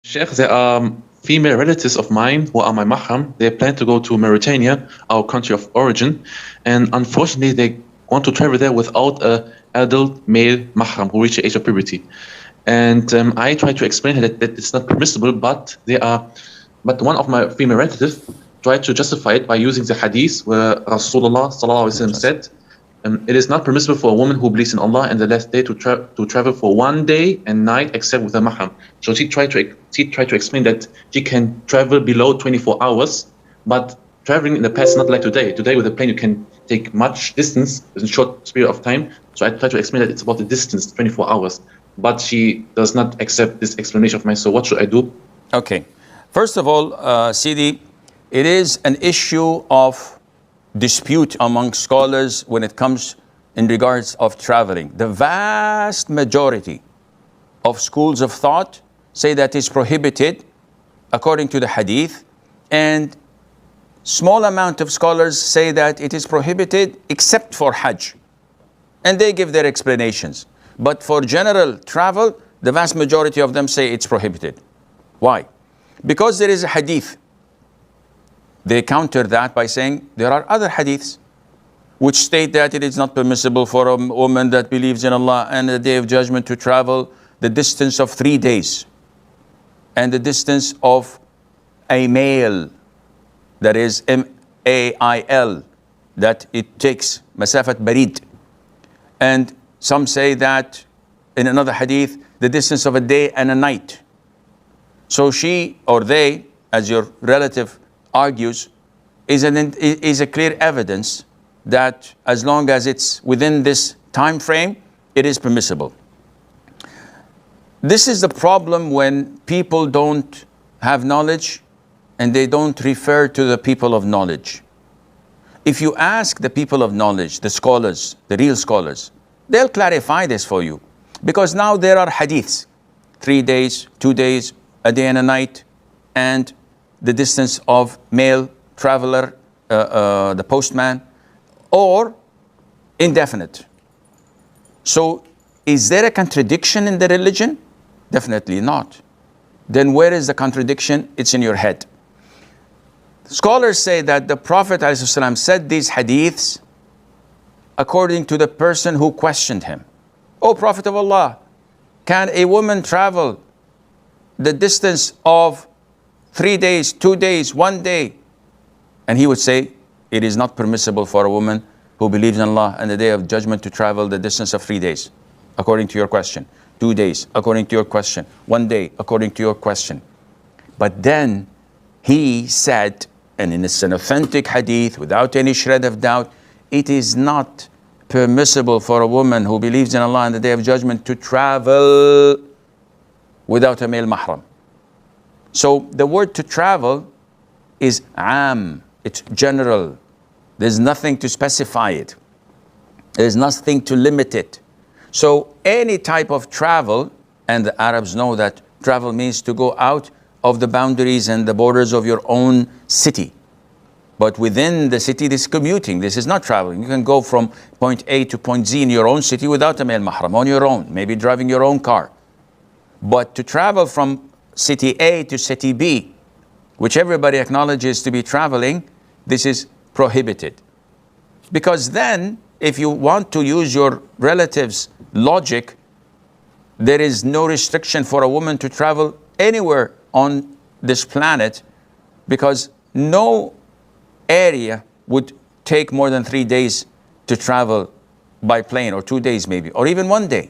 Sheikh, there are female relatives of mine who are my mahram. They plan to go to Mauritania, our country of origin, and unfortunately, they want to travel there without a adult male mahram who reach the age of puberty. And I try to explain that it's not permissible, but but one of my female relatives tried to justify it by using the hadith where Rasulullah sallallahu alaihi wasallam said, it is not permissible for a woman who believes in Allah and the last day to travel for 1 day and night except with a mahram. So she tried to explain that she can travel below 24 hours, but traveling in the past is not like today. Today with a plane you can take much distance in a short period of time. So I try to explain that it's about the distance, 24 hours. But she does not accept this explanation of mine. So what should I do? Okay. First of all, Sidi, it is an issue of dispute among scholars when it comes in regards of traveling. The vast majority of schools of thought say that it's prohibited according to the hadith, and small amount of scholars say that it is prohibited except for Hajj, and they give their explanations. But for general travel, the vast majority of them say it's prohibited. Why? Because there is a hadith. They counter that by saying there are other hadiths which state that it is not permissible for a woman that believes in Allah and the Day of Judgment to travel the distance of 3 days and the distance of a male, that is M-A-I-L, that it takes masafat barid. And some say that in another hadith, the distance of a day and a night. So she or they, as your relative argues, is a clear evidence that as long as it's within this time frame, it is permissible. This is the problem when people don't have knowledge and they don't refer to the people of knowledge. If you ask the people of knowledge, the scholars, the real scholars, they'll clarify this for you. Because now there are hadiths, 3 days, 2 days, a day and a night, and the distance of male traveler, the postman, or indefinite. So is there a contradiction in the religion? Definitely not. Then where is the contradiction? It's in your head. Scholars say that the Prophet ﷺ said these hadiths according to the person who questioned him. O Prophet of Allah, can a woman travel the distance of 3 days, 2 days, 1 day? And he would say, it is not permissible for a woman who believes in Allah and the Day of Judgment to travel the distance of 3 days, according to your question. 2 days, according to your question. 1 day, according to your question. But then he said, and it's an authentic hadith without any shred of doubt, it is not permissible for a woman who believes in Allah and the Day of Judgment to travel without a male mahram. So the word to travel is am, it's general. There's nothing to specify it. There's nothing to limit it. So any type of travel, and the Arabs know that travel means to go out of the boundaries and the borders of your own city. But within the city, this is commuting. This is not traveling. You can go from point A to point Z in your own city without a male mahram, on your own, maybe driving your own car. But to travel from city A to city B, which everybody acknowledges to be traveling, this is prohibited. Because then, if you want to use your relative's logic, there is no restriction for a woman to travel anywhere on this planet, because no area would take more than 3 days to travel by plane, or 2 days maybe, or even 1 day.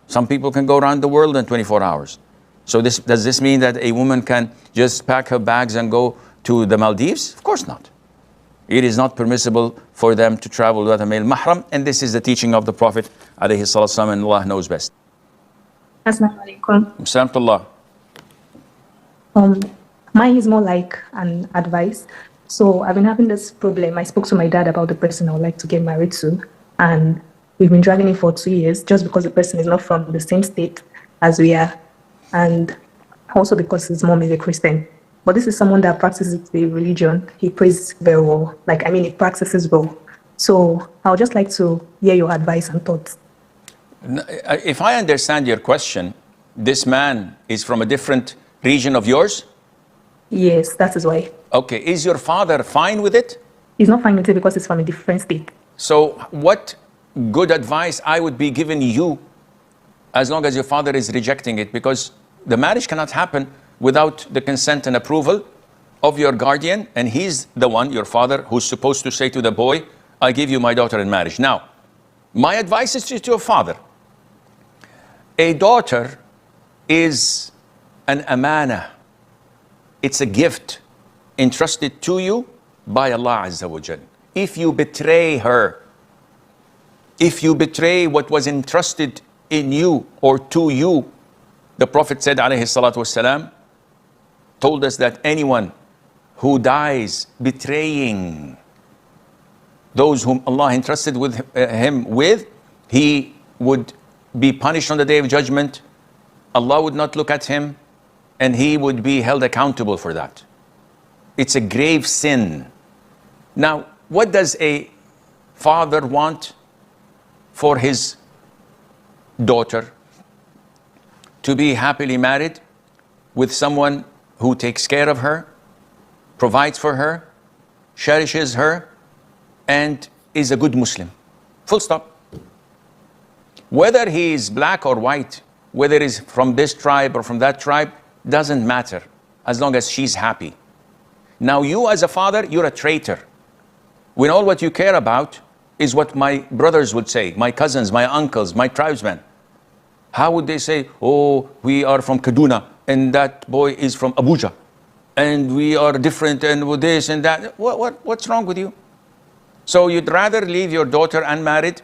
Some people can go around the world in 24 hours. So does this mean that a woman can just pack her bags and go to the Maldives? Of course not. It is not permissible for them to travel without a male mahram, and this is the teaching of the Prophet ﷺ, and Allah knows best. Assalamu alaikum. Assalamu Mine is more like an advice. So I've been having this problem. I spoke to my dad about the person I would like to get married to, and we've been dragging it for 2 years just because the person is not from the same state as we are, and also because his mom is a Christian. But this is someone that practices the religion. He prays very well. He practices well. So I would just like to hear your advice and thoughts. If I understand your question, this man is from a different region of yours? Yes, that is why. Okay, is your father fine with it? He's not fine with it because it's from a different state. So what good advice I would be giving you as long as your father is rejecting it? Because the marriage cannot happen without the consent and approval of your guardian, and he's the one, your father, who's supposed to say to the boy, I give you my daughter in marriage. Now, my advice is to your father. A daughter is an amana. It's a gift entrusted to you by Allah Azza wa Jal. If you betray her, if you betray what was entrusted in you or to you, the Prophet said, alayhi salatu wasalam, told us that anyone who dies betraying those whom Allah entrusted with him with, he would be punished on the Day of Judgment. Allah would not look at him, and he would be held accountable for that. It's a grave sin. Now, what does a father want for his daughter? To be happily married with someone who takes care of her, provides for her, cherishes her, and is a good Muslim. Full stop. Whether he is black or white, whether he's from this tribe or from that tribe, doesn't matter as long as she's happy. Now you as a father, you're a traitor. When all what you care about is what my brothers would say, my cousins, my uncles, my tribesmen. How would they say, oh, we are from Kaduna and that boy is from Abuja and we are different and with this and that. What's wrong with you? So you'd rather leave your daughter unmarried,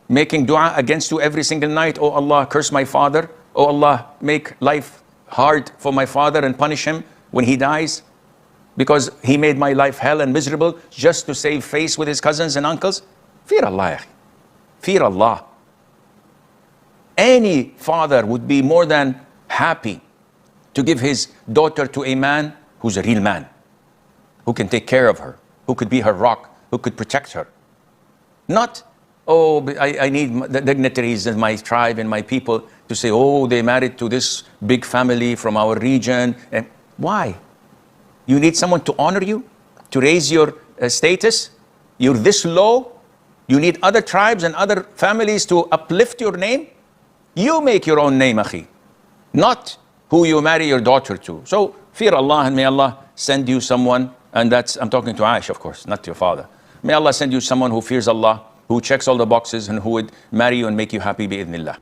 making dua against you every single night. Oh Allah, curse my father. Oh Allah, make life hard for my father and punish him when he dies because he made my life hell and miserable just to save face with his cousins and uncles. Fear Allah. Fear Allah. Any father would be more than happy to give his daughter to a man who's a real man, who can take care of her, who could be her rock, who could protect her. Not, oh, I need the dignitaries in my tribe and my people to say, oh, they married to this big family from our region. And why? You need someone to honor you, to raise your status. You're this low. You need other tribes and other families to uplift your name. You make your own name, akhi, not who you marry your daughter to. So fear Allah, and may Allah send you someone, and that's, I'm talking to Aisha, of course, not to your father. May Allah send you someone who fears Allah, who checks all the boxes, and who would marry you and make you happy bi-idhnillah.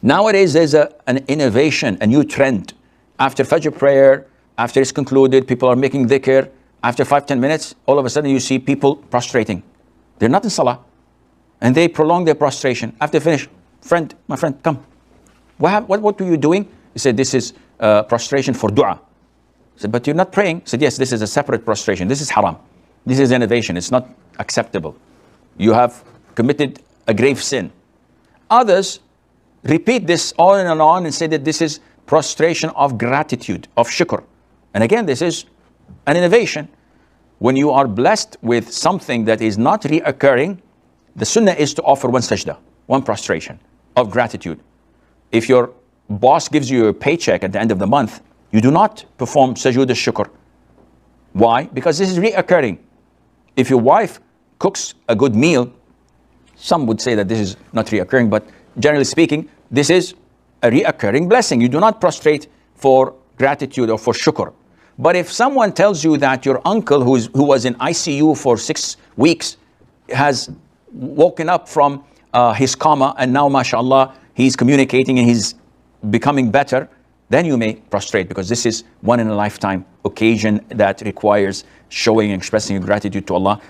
Nowadays, there's an innovation, a new trend. After Fajr prayer, after it's concluded, people are making dhikr. After 5-10 minutes, all of a sudden you see people prostrating. They're not in salah, and they prolong their prostration. After finish, my friend, come. What were you doing? He said, this is prostration for dua. I said, but you're not praying. He said, yes, this is a separate prostration. This is haram. This is innovation. It's not acceptable. You have committed a grave sin. Others repeat this on and say that this is prostration of gratitude, of shukr. And again, this is an innovation. When you are blessed with something that is not reoccurring, the sunnah is to offer one sajda, one prostration of gratitude. If your boss gives you a paycheck at the end of the month, you do not perform sujood al-shukr. Why? Because this is reoccurring. If your wife cooks a good meal, some would say that this is not reoccurring, but generally speaking, this is a reoccurring blessing. You do not prostrate for gratitude or for shukr. But if someone tells you that your uncle who was in ICU for 6 weeks has woken up from his coma and now, mashallah, he's communicating and he's becoming better, then you may prostrate, because this is one in a lifetime occasion that requires showing and expressing your gratitude to Allah.